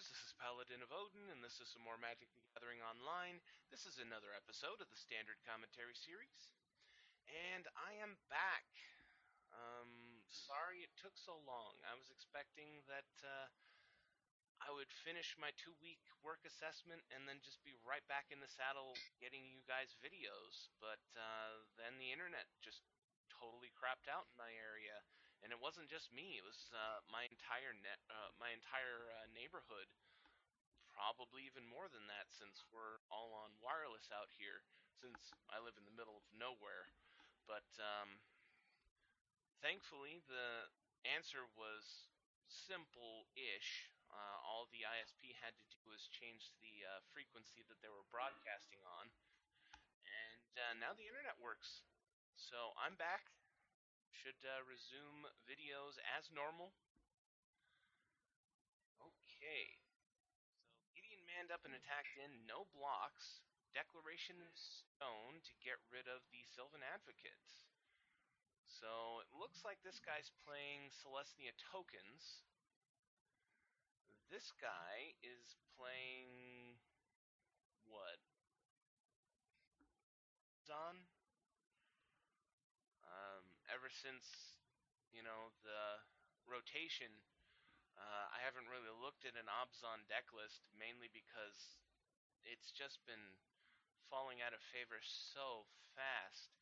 viewers, this is Paladin of Odin, and this is some more Magic the Gathering Online. This is another episode of the Standard Commentary Series, and I am back. Sorry it took so long. I was expecting that I would finish my 2-week work assessment and then just be right back in the saddle getting you guys videos, but then the internet just totally crapped out in my area, and it wasn't just me. It was my entire neighborhood. Probably even more than that, since we're all on wireless out here. Since I live in the middle of nowhere, but thankfully the answer was simple-ish. All the ISP had to do was change the frequency that they were broadcasting on, and now the internet works. So I'm back. Should resume videos as normal. Okay. So Gideon manned up and attacked in, no blocks. Declaration of Stone to get rid of the Sylvan Advocate. So it looks like this guy's playing Selesnya Tokens. This guy is playing what? Abzan? Ever since, the rotation, I haven't really looked at an Abzan deck list, mainly because it's just been falling out of favor so fast.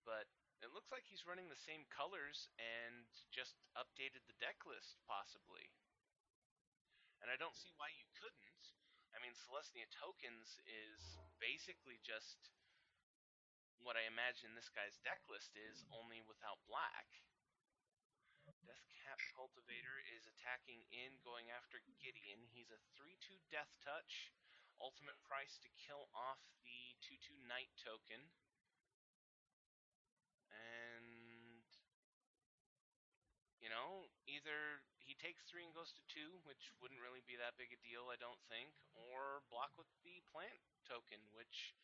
But it looks like he's running the same colors and just updated the deck list, possibly. And I don't see why you couldn't. I mean, Selesnya Tokens is basically just what I imagine this guy's deck list is, only without black. Deathcap Cultivator is attacking in, going after Gideon. He's a 3/2 Death Touch. Ultimate price to kill off the 2/2 Knight token. And, either he takes 3 and goes to 2, which wouldn't really be that big a deal, I don't think, or block with the plant token, which,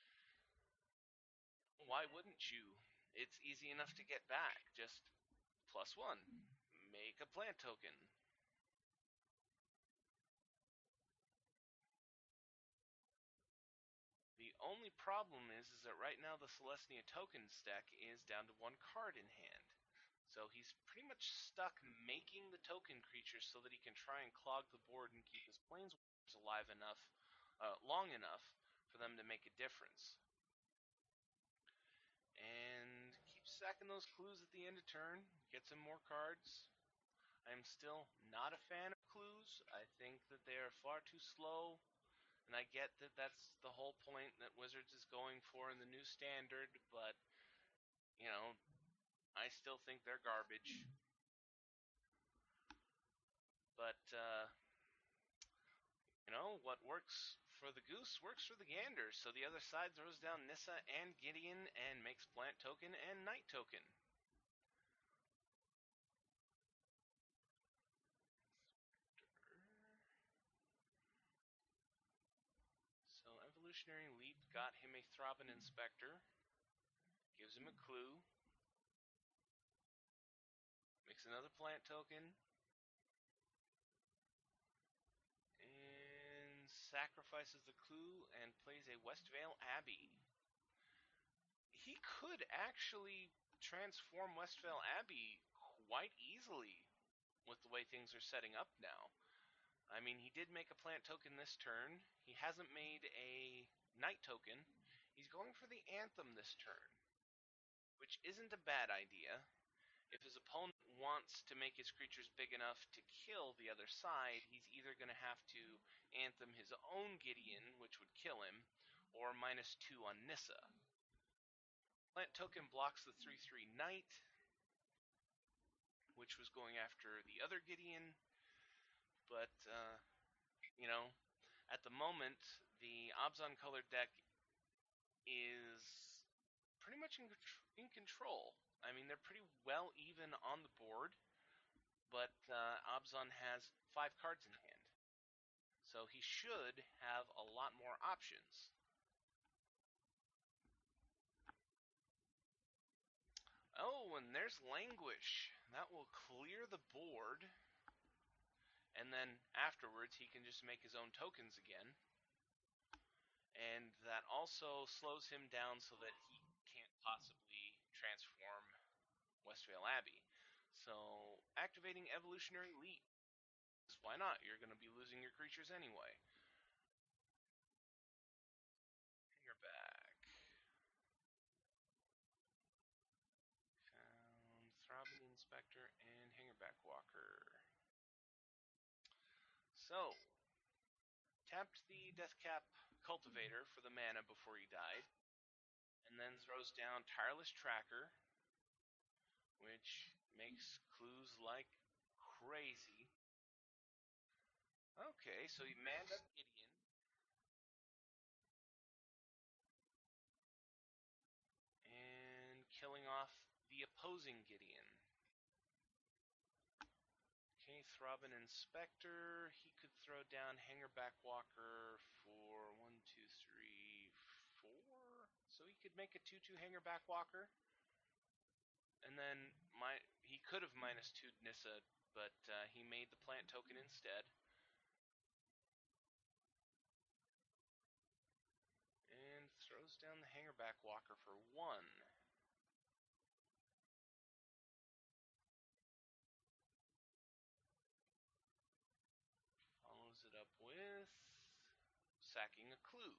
why wouldn't you? It's easy enough to get back. Just +1. Make a plant token. The only problem is that right now the Selesnya Tokens deck is down to 1 card in hand. So he's pretty much stuck making the token creatures so that he can try and clog the board and keep his planeswalkers alive enough, long enough for them to make a difference. And keep stacking those clues at the end of turn, get some more cards. I'm still not a fan of clues. I think that they are far too slow, and I get that that's the whole point that Wizards is going for in the new standard, but, I still think they're garbage. But, what works for the goose works for the gander, so the other side throws down Nissa and Gideon and makes plant token and Knight token. So Evolutionary Leap got him a Throbbing Inspector, gives him a clue, makes another plant token, and sacrifices the clue and plays a Westvale Abbey. He could actually transform Westvale Abbey quite easily with the way things are setting up now. I mean, he did make a plant token this turn. He hasn't made a Knight token. He's going for the Anthem this turn, which isn't a bad idea. If his opponent wants to make his creatures big enough to kill the other side, he's either going to have to Anthem his own Gideon, which would kill him, or -2 on Nissa. Plant token blocks the 3/3 Knight, which was going after the other Gideon, but, at the moment, the Abzan colored deck is pretty much in control. I mean, they're pretty well even on the board, but Abzan has 5 cards in hand. So he should have a lot more options. Oh, and there's Languish. That will clear the board. and then afterwards he can just make his own tokens again. And that also slows him down so that he can't possibly transform Westvale Abbey. So, activating Evolutionary Leap. Why not? You're going to be losing your creatures anyway. You're back. Found Throbbing Inspector and Hangerback Walker. So, tapped the Deathcap Cultivator for the mana before he died, and then throws down Tireless Tracker, which makes clues like crazy. Okay, so he manned up Gideon. And killing off the opposing Gideon. Okay, Throbbing Inspector. He could throw down Hangerback Walker for 1, 2, 3, 4. So he could make a 2/2 Hangerback Walker. And then he could have -2'd Nissa, but he made the plant token instead. And throws down the Hangerback Walker for 1. Follows it up with sacking a clue.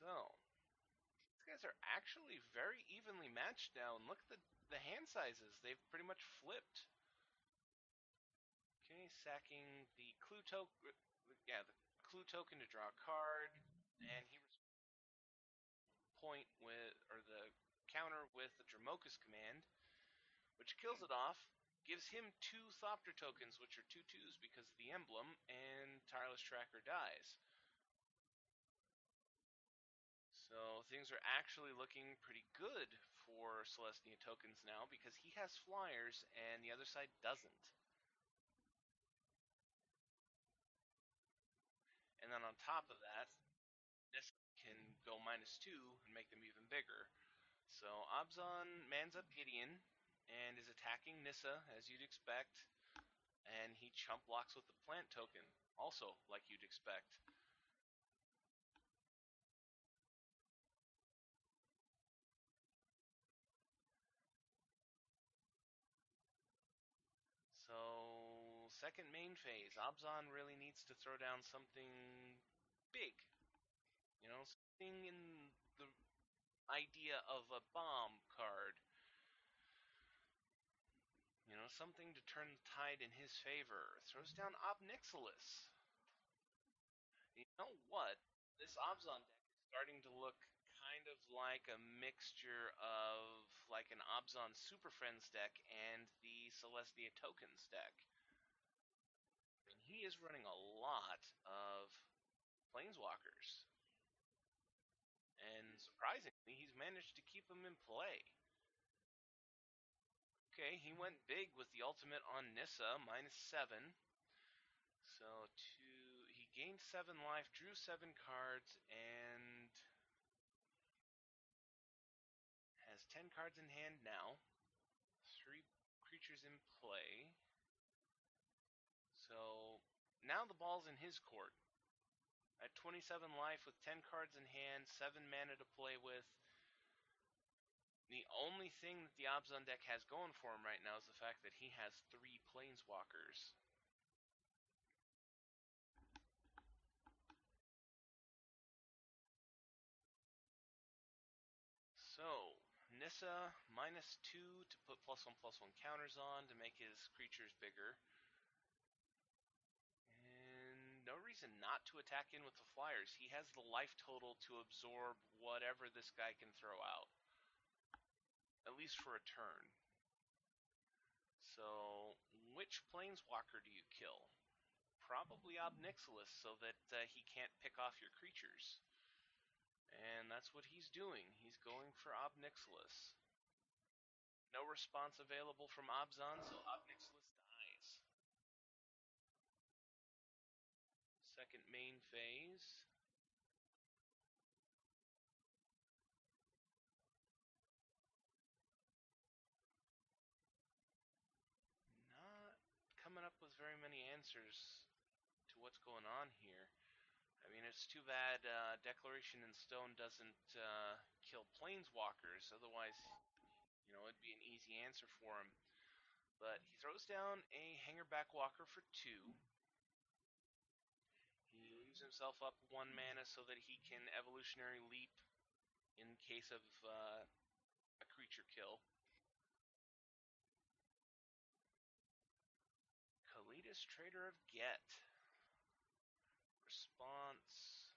So, these guys are actually very evenly matched now, and look at the hand sizes. They've pretty much flipped. Okay, sacking the clue token. Yeah, the clue token to draw a card, and he point with, or the counter with the Dramokus command, which kills it off, gives him 2 Thopter tokens, which are 2/2s because of the emblem, and Tireless Tracker dies. So things are actually looking pretty good for Selesnya Tokens now because he has flyers and the other side doesn't. And then on top of that, Nissa can go -2 and make them even bigger. So Abzan mans up Gideon and is attacking Nissa as you'd expect, and he chump blocks with the plant token, also like you'd expect. So, second main phase, Abzan really needs to throw down something big. You know, something in the idea of a bomb card. You know, something to turn the tide in his favor. Throws down Obnixilis. You know what? This Abzan deck is starting to look kind of like a mixture of like an Abzan Super Friends deck and the Selesnya Tokens deck. I mean, he is running a lot of Planeswalkers. And surprisingly, he's managed to keep them in play. Okay, he went big with the ultimate on Nissa, -7. So he gained 7 life, drew 7 cards, and has 10 cards in hand now. 3 creatures in play. So now the ball's in his court. At 27 life with 10 cards in hand, 7 mana to play with. The only thing that the Abzan deck has going for him right now is the fact that he has 3 Planeswalkers. So, Nissa, -2 to put +1/+1 counters on to make his creatures bigger. And no reason not to attack in with the flyers. He has the life total to absorb whatever this guy can throw out. At least for a turn. So, which Planeswalker do you kill? Probably Obnixilis, so that he can't pick off your creatures. And that's what he's doing. He's going for Obnixilis. No response available from Abzan, so Obnixilis dies. Second main phase. answers to what's going on here. I mean, it's too bad Declaration in Stone doesn't kill Planeswalkers, otherwise, it'd be an easy answer for him. But he throws down a Hangerback Walker for 2. He leaves himself up 1 mana so that he can Evolutionary Leap in case of a creature kill. Kalidas, Trader of Get. Response.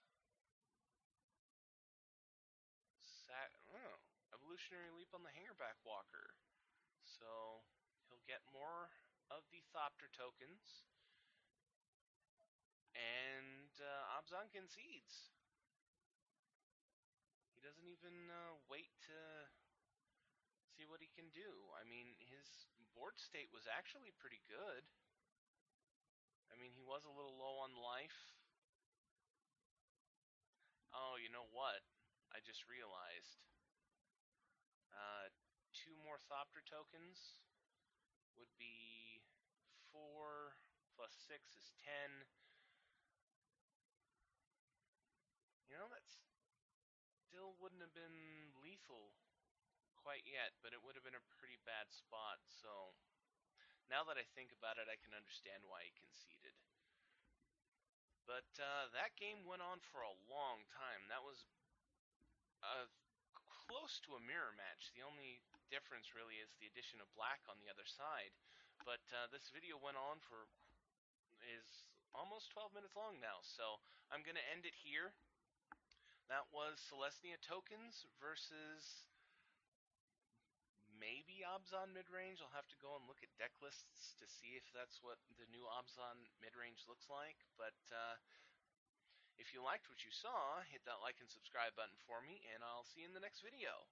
Evolutionary Leap on the Hangerback Walker. So he'll get more of the Thopter tokens. And Abzan concedes. He doesn't even wait to see what he can do. I mean, his board state was actually pretty good. I mean, he was a little low on life. Oh, you know what? I just realized. 2 more Thopter tokens would be 4 plus 6 is 10. That still wouldn't have been lethal quite yet, but it would have been a pretty bad spot. So now that I think about it, I can understand why he conceded. But that game went on for a long time. That was close to a mirror match. The only difference really is the addition of black on the other side. But this video went on for is almost 12 minutes long now, so I'm going to end it here. That was Selesnya Tokens versus maybe Abzan Midrange. I'll have to go and look at deck lists to see if that's what the new Abzan Midrange looks like. But if you liked what you saw, hit that like and subscribe button for me, and I'll see you in the next video.